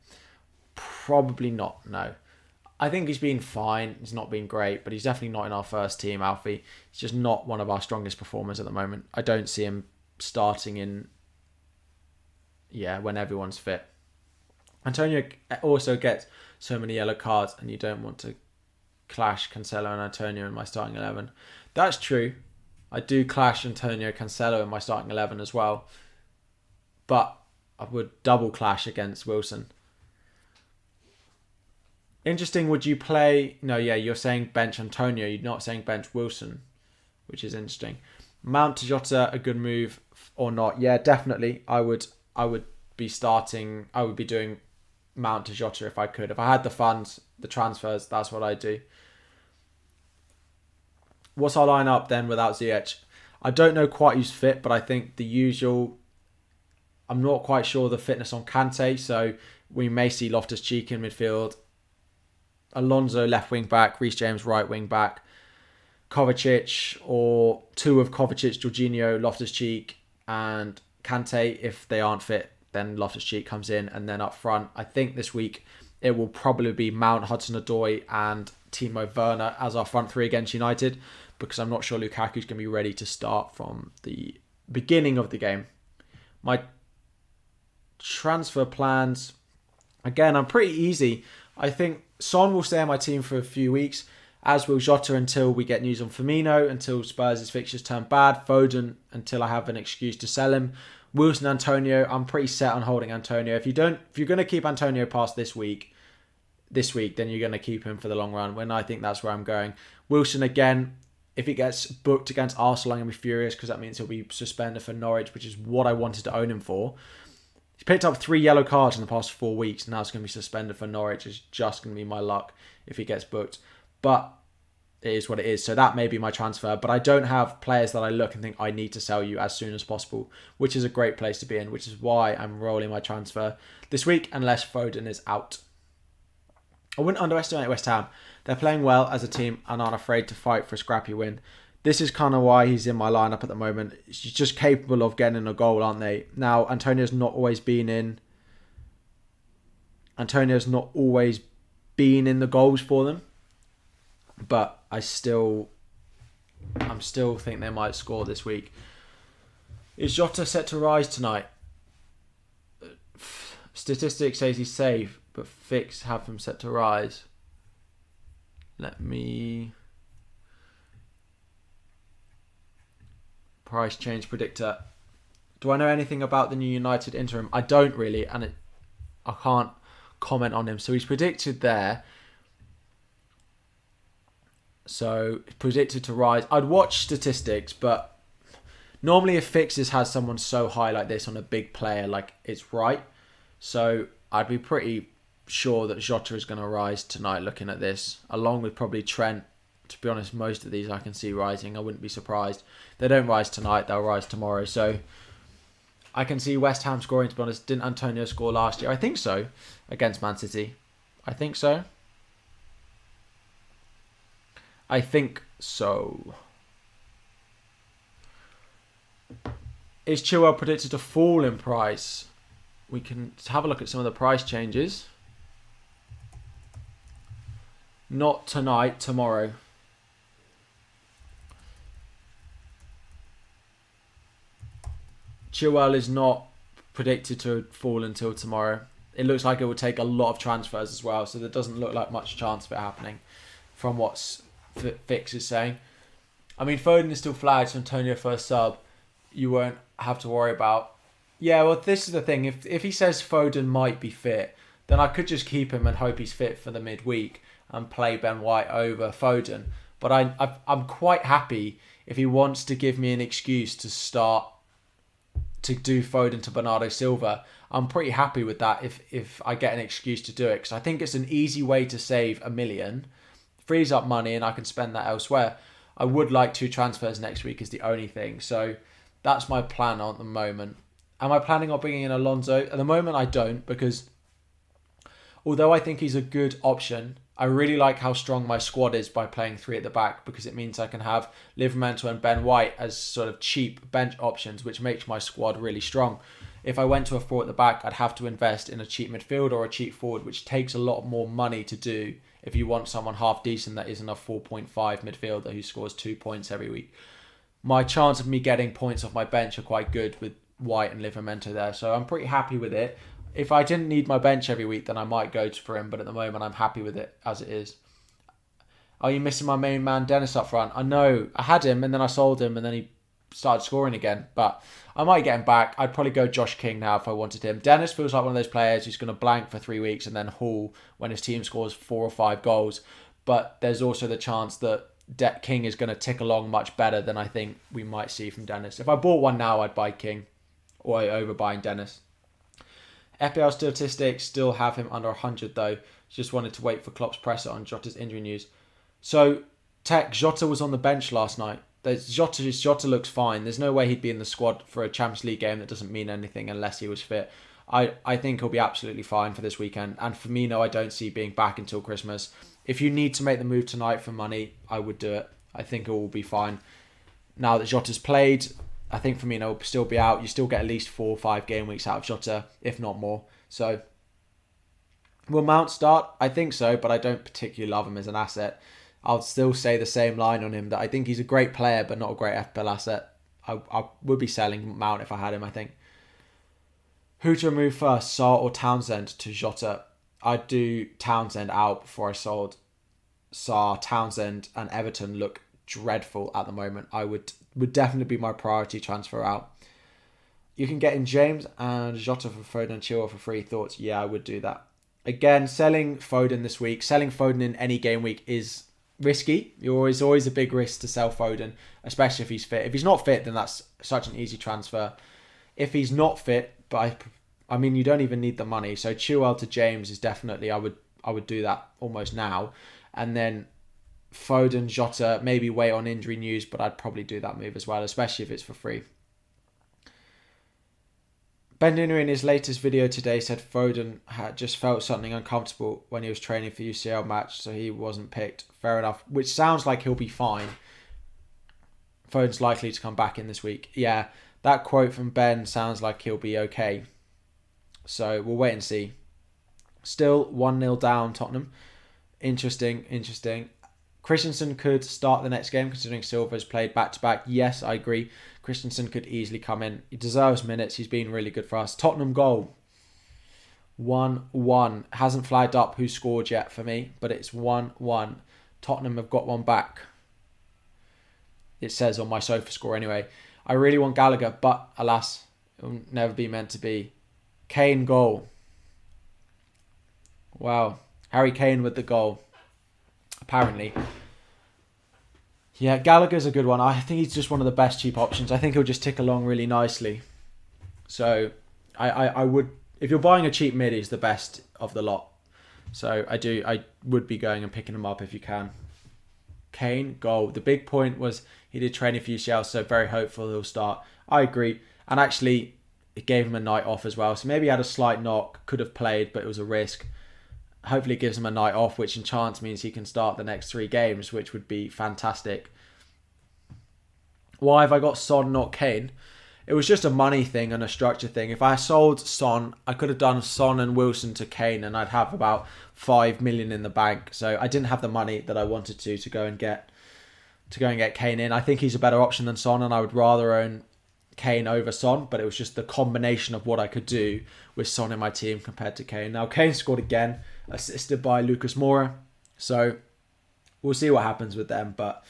Probably not, no. I think he's been fine. He's not been great, but he's definitely not in our first team, Alfie. He's just not one of our strongest performers at the moment. I don't see him starting when everyone's fit. Antonio also gets so many yellow cards, and you don't want to clash Cancelo and Antonio in my starting 11. That's true. I do clash Antonio Cancelo in my starting 11 as well. But I would double clash against Wilson. Interesting, would you play... No, you're saying bench Antonio. You're not saying bench Wilson, which is interesting. Mount to Jota, a good move or not? Yeah, definitely. I would be starting... I would be doing Mount to Jota if I could. If I had the funds, the transfers, that's what I'd do. What's our lineup then without Ziyech? I don't know quite who's fit, but I think the usual... I'm not quite sure the fitness on Kante, so we may see Loftus-Cheek in midfield. Alonso left wing back, Reece James right wing back, Kovacic, or two of Kovacic, Jorginho, Loftus-Cheek and Kante. If they aren't fit, then Loftus-Cheek comes in, and then up front, I think this week it will probably be Mount, Hudson-Odoi and Timo Werner as our front three against United, because I'm not sure Lukaku's going to be ready to start from the beginning of the game. My transfer plans, again, I'm pretty easy. I think Son will stay on my team for a few weeks, as will Jota until we get news on Firmino, until Spurs' fixtures turn bad. Foden until I have an excuse to sell him. Wilson, Antonio, I'm pretty set on holding Antonio. If you're going to keep Antonio past this week, then you're going to keep him for the long run. When I think that's where I'm going. Wilson again, if he gets booked against Arsenal, I'm going to be furious because that means he'll be suspended for Norwich, which is what I wanted to own him for. He's picked up 3 yellow cards in the past 4 weeks, and now it's going to be suspended for Norwich. It's just going to be my luck if he gets booked. But it is what it is. So that may be my transfer. But I don't have players that I look and think I need to sell you as soon as possible, which is a great place to be in, which is why I'm rolling my transfer this week unless Foden is out. I wouldn't underestimate West Ham. They're playing well as a team and aren't afraid to fight for a scrappy win. This is kind of why he's in my lineup at the moment. He's just capable of getting a goal, aren't they? Now, Antonio's not always been in the goals for them. But I'm still think they might score this week. Is Jota set to rise tonight? Statistics says he's safe, but Fix have him set to rise. Let me... Price change predictor. Do I know anything about the new United interim? I don't really, and I can't comment on him. So he's predicted there. So predicted to rise. I'd watch statistics, but normally if Fixes has someone so high like this on a big player, like it's right. So I'd be pretty sure that Jota is going to rise tonight looking at this, along with probably Trent. To be honest, most of these I can see rising. I wouldn't be surprised. If they don't rise tonight, they'll rise tomorrow. So I can see West Ham scoring, to be honest. Didn't Antonio score last year? I think so, against Man City. I think so. I think so. Is Chaël predicted to fall in price? We can have a look at some of the price changes. Not tonight, tomorrow. Chaël is not predicted to fall until tomorrow. It looks like it will take a lot of transfers as well, so there doesn't look like much chance of it happening from what Fix is saying. I mean, Foden is still flagged to Antonio for a sub. You won't have to worry about. Yeah, well, this is the thing. If he says Foden might be fit, then I could just keep him and hope he's fit for the midweek and play Ben White over Foden. But I'm quite happy if he wants to give me an excuse to start to do Foden to Bernardo Silva. I'm pretty happy with that if I get an excuse to do it, because I think it's an easy way to save $1 million, frees up money, and I can spend that elsewhere. I would like 2 transfers next week is the only thing. So that's my plan at the moment. Am I planning on bringing in Alonso? At the moment, I don't, because although I think he's a good option, I really like how strong my squad is by playing 3 at the back, because it means I can have Livramento and Ben White as sort of cheap bench options, which makes my squad really strong. If I went to a 4 at the back, I'd have to invest in a cheap midfield or a cheap forward, which takes a lot more money to do if you want someone half decent that isn't a 4.5 midfielder who scores 2 points every week. My chance of me getting points off my bench are quite good with White and Livramento there, so I'm pretty happy with it. If I didn't need my bench every week, then I might go for him, but at the moment I'm happy with it as it is. Are you missing my main man Dennis up front? I know. I had him and then I sold him and then he started scoring again, but I might get him back. I'd probably go Josh King now if I wanted him. Dennis feels like one of those players who's going to blank for 3 weeks and then haul when his team scores 4 or 5 goals, but there's also the chance that King is going to tick along much better than I think we might see from Dennis. If I bought one now, I'd buy King or over buying Dennis. FPL statistics still have him under 100 though. Just wanted to wait for Klopp's presser on Jota's injury news. So, Tech, Jota was on the bench last night. Jota looks fine. There's no way he'd be in the squad for a Champions League game that doesn't mean anything unless he was fit. I think he'll be absolutely fine for this weekend. And Firmino, I don't see being back until Christmas. If you need to make the move tonight for money, I would do it. I think it will be fine. Now that Jota's played, I think Firmino will still be out. You still get at least 4 or 5 game weeks out of Jota, if not more. So, will Mount start? I think so, but I don't particularly love him as an asset. I'll still say the same line on him, that I think he's a great player, but not a great FPL asset. I would be selling Mount if I had him, I think. Who to remove first, Sarr or Townsend to Jota? I'd do Townsend out before I sold Sarr. Townsend and Everton look dreadful at the moment. I would definitely be my priority transfer out. You can get in James and Jota for Foden and Chaël for free. Thoughts? Yeah, I would do that. Again, selling Foden this week. Selling Foden in any game week is risky. It's always a big risk to sell Foden, especially if he's fit. If he's not fit, then that's such an easy transfer. If he's not fit, but I mean, you don't even need the money. So Chaël to James is definitely, I would do that almost now. And then Foden, Jota, maybe wait on injury news, but I'd probably do that move as well, especially if it's for free. Bendino in his latest video today said Foden had just felt something uncomfortable when he was training for UCL match, so he wasn't picked. Fair enough, which sounds like he'll be fine. Foden's likely to come back in this week. Yeah, that quote from Ben sounds like he'll be okay. So we'll wait and see. Still 1-0 down Tottenham. Interesting. Christensen could start the next game considering Silva's played back-to-back. Yes, I agree. Christensen could easily come in. He deserves minutes. He's been really good for us. Tottenham goal. 1-1. Hasn't flagged up who scored yet for me, but it's 1-1. Tottenham have got one back. It says on my sofa score anyway. I really want Gallagher, but alas, It'll never be meant to be. Kane goal. Wow. Harry Kane with the goal. Apparently. Yeah, Gallagher's a good one. I think he's just one of the best cheap options. I think he'll just tick along really nicely. So, I would... If you're buying a cheap mid, he's the best of the lot. So, I would be going and picking him up if you can. Kane, goal. The big point was he did training for UCL, so very hopeful he'll start. I agree. And actually, it gave him a night off as well. So maybe he had a slight knock, could have played, but it was a risk. Hopefully it gives him a night off, which in chance means he can start the next 3 games, which would be fantastic. Why have I got Son, not Kane? It was just a money thing and a structure thing. If I sold Son, I could have done Son and Wilson to Kane, and I'd have about 5 million in the bank. So I didn't have the money that I wanted to go and get Kane in. I think he's a better option than Son, and I would rather own Kane over Son, but it was just the combination of what I could do with Son in my team compared to Kane. Now, Kane scored again, assisted by Lucas Moura. So we'll see what happens with them, but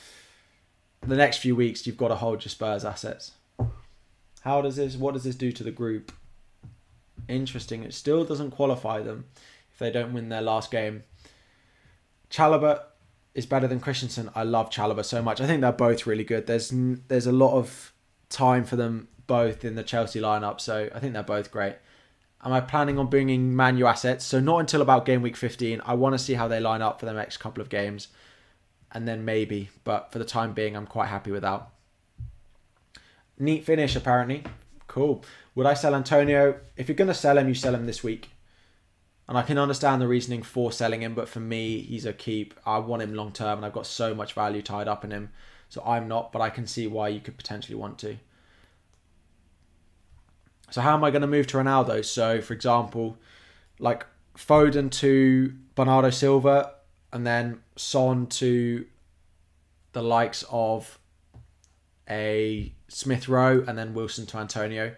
the next few weeks, you've got to hold your Spurs assets. What does this do to the group? Interesting. It still doesn't qualify them if they don't win their last game. Chalobah is better than Christensen. I love Chalobah so much. I think they're both really good. There's a lot of time for them both in the Chelsea lineup, so I think they're both great. Am I planning on bringing Man U assets? So not until about game week 15. I want to see how they line up for the next couple of games, and then maybe. But for the time being, I'm quite happy with that. Neat finish, apparently. Cool. Would I sell Antonio? If you're going to sell him, you sell him this week. And I can understand the reasoning for selling him, but for me, he's a keep. I want him long term, and I've got so much value tied up in him. So I'm not, but I can see why you could potentially want to. So how am I going to move to Ronaldo? So, for example, like Foden to Bernardo Silva, and then Son to the likes of a Smith Rowe, and then Wilson to Antonio.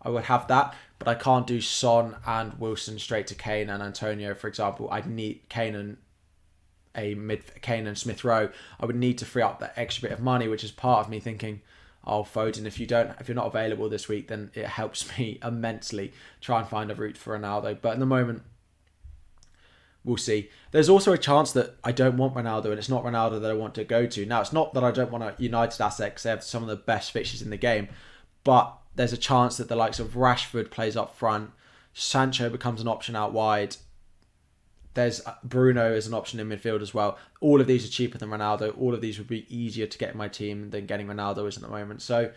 I would have that, but I can't do Son and Wilson straight to Kane and Antonio, for example. I'd need Kane and Smith Rowe. I would need to free up that extra bit of money, which is part of me thinking, oh, Foden, if you're not available this week, then it helps me immensely try and find a route for Ronaldo. But at the moment, we'll see. There's also a chance that I don't want Ronaldo, and it's not Ronaldo that I want to go to. Now, it's not that I don't want a United asset because they have some of the best fixtures in the game, but there's a chance that the likes of Rashford plays up front, Sancho becomes an option out wide, there's Bruno as an option in midfield as well. All of these are cheaper than Ronaldo. All of these would be easier to get in my team than getting Ronaldo is at the moment. So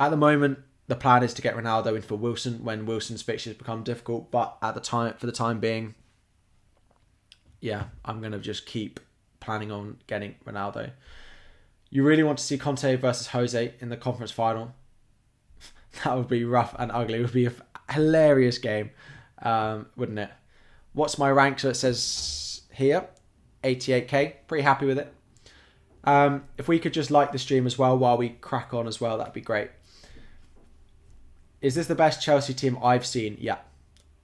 at the moment, the plan is to get Ronaldo in for Wilson when Wilson's fixtures become difficult. But for the time being, yeah, I'm going to just keep planning on getting Ronaldo. You really want to see Conte versus Jose in the conference final? That would be rough and ugly. It would be a hilarious game, wouldn't it? What's my rank? So it says here, 88k. Pretty happy with it. If we could just like the stream as well while we crack on as well, that'd be great. Is this the best Chelsea team I've seen? Yeah.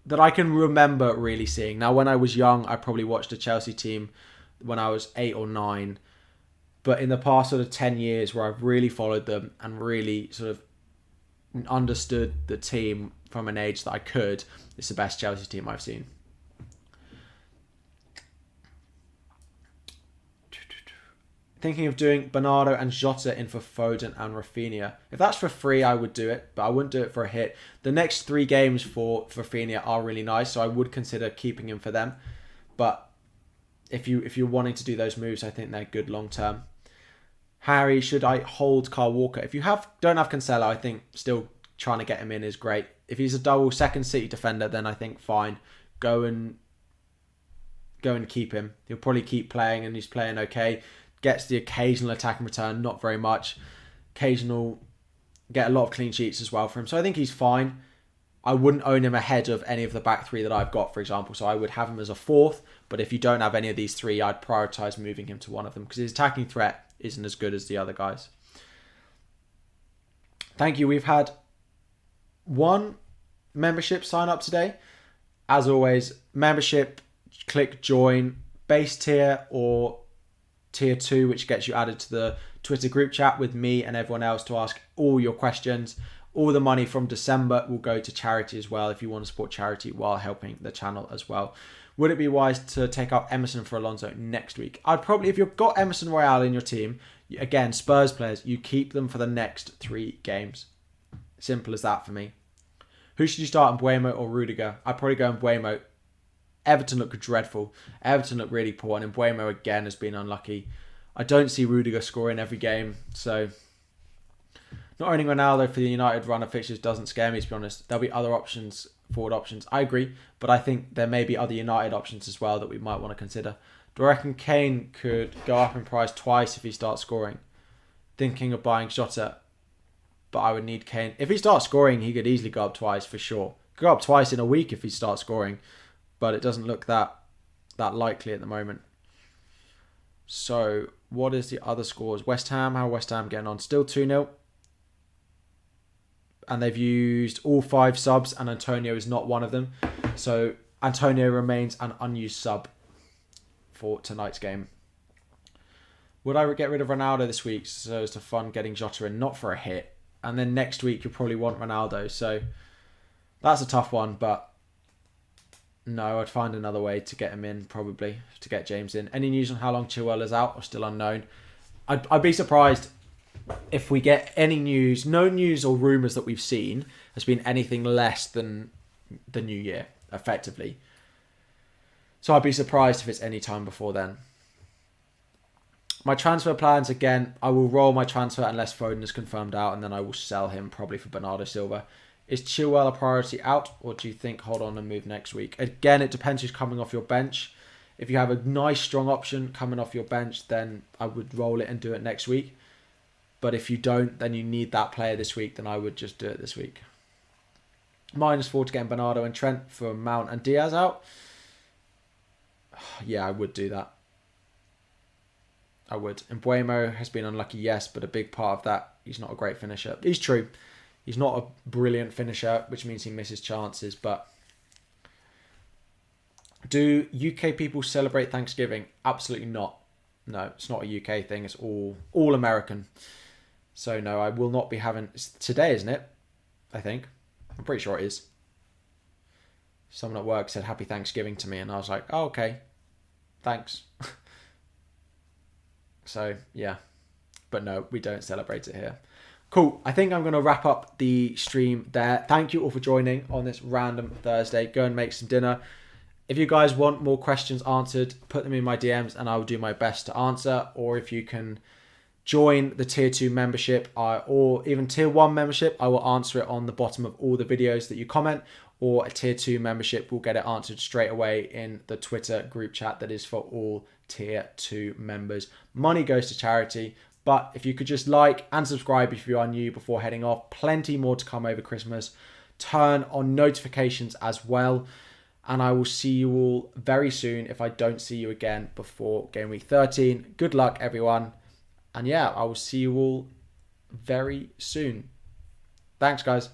That I can remember really seeing. Now, when I was young, I probably watched a Chelsea team when I was 8 or 9. But in the past sort of 10 years where I've really followed them and really sort of understood the team from an age that I could, it's the best Chelsea team I've seen. Thinking of doing Bernardo and Jota in for Foden and Rafinha. If that's for free, I would do it, but I wouldn't do it for a hit. The next 3 games for Rafinha are really nice, so I would consider keeping him for them. But if you're wanting to do those moves, I think they're good long term. Harry, should I hold Kyle Walker? If you don't have Cancelo, I think still trying to get him in is great. If he's a double second City defender, then I think fine. Go and keep him. He'll probably keep playing, and he's playing okay. Gets the occasional attacking return, not very much. Get a lot of clean sheets as well for him. So I think he's fine. I wouldn't own him ahead of any of the back 3 that I've got, for example. So I would have him as a 4th. But if you don't have any of these 3, I'd prioritise moving him to one of them because his attacking threat isn't as good as the other guys. Thank you. We've had 1 membership sign up today. As always, membership, click join, base tier or tier 2, which gets you added to the Twitter group chat with me and everyone else to ask all your questions All the money from December will go to charity as well if you want to support charity while helping the channel as well. Would it be wise to take out Emerson for Alonso next week? I'd probably, if you've got Emerson Royale in your team, again, Spurs players, you keep them for the next 3 games. Simple as that for me. Who should you start, Mbuemo or Rudiger? I'd probably go Mbuemo. Everton look dreadful. Everton look really poor, and Mbuemo again has been unlucky. I don't see Rudiger scoring every game, so not owning Ronaldo for the United run of fixtures doesn't scare me, to be honest. There'll be other options, forward options. I agree, but I think there may be other United options as well that we might want to consider. Do I reckon Kane could go up in price twice if he starts scoring? Thinking of buying Jota, but I would need Kane. If he starts scoring, he could easily go up twice for sure. Could go up twice in a week if he starts scoring, but it doesn't look that likely at the moment. So, what is the other scores? West Ham, how are West Ham getting on? Still 2-0. And they've used all 5 subs, and Antonio is not one of them. So, Antonio remains an unused sub for tonight's game. Would I get rid of Ronaldo this week so as to fund getting Jota in? Not for a hit. And then next week, you'll probably want Ronaldo. So, that's a tough one, but no, I'd find another way to get him in, probably, to get James in. Any news on how long Chaël is out or still unknown? I'd be surprised if we get any news. No news or rumours that we've seen has been anything less than the new year, effectively. So I'd be surprised if it's any time before then. My transfer plans, again, I will roll my transfer unless Foden is confirmed out, and then I will sell him probably for Bernardo Silva. Is Chilwell a priority out, or do you think hold on and move next week? Again, it depends who's coming off your bench. If you have a nice, strong option coming off your bench, then I would roll it and do it next week. But if you don't, then you need that player this week, then I would just do it this week. -4 to get Bernardo and Trent for Mount and Diaz out. Yeah, I would do that. I would. Mbuemo has been unlucky, yes, but a big part of that, he's not a great finisher. He's true. He's not a brilliant finisher, which means he misses chances. But do UK people celebrate Thanksgiving? Absolutely not. No, it's not a UK thing. It's all American. So no, I will not be having... It's today, isn't it? I think. I'm pretty sure it is. Someone at work said Happy Thanksgiving to me, and I was like, oh, okay. Thanks. So, yeah. But no, we don't celebrate it here. Cool. I think I'm going to wrap up the stream there. Thank you all for joining on this random Thursday. Go and make some dinner. If you guys want more questions answered, put them in my DMs and I will do my best to answer. Or if you can join the Tier 2 membership or even Tier 1 membership, I will answer it on the bottom of all the videos that you comment. Or a Tier 2 membership will get it answered straight away in the Twitter group chat that is for all Tier 2 members. Money goes to charity. But if you could just like and subscribe if you are new before heading off. Plenty more to come over Christmas. Turn on notifications as well. And I will see you all very soon if I don't see you again before Game Week 13. Good luck, everyone. And yeah, I will see you all very soon. Thanks, guys.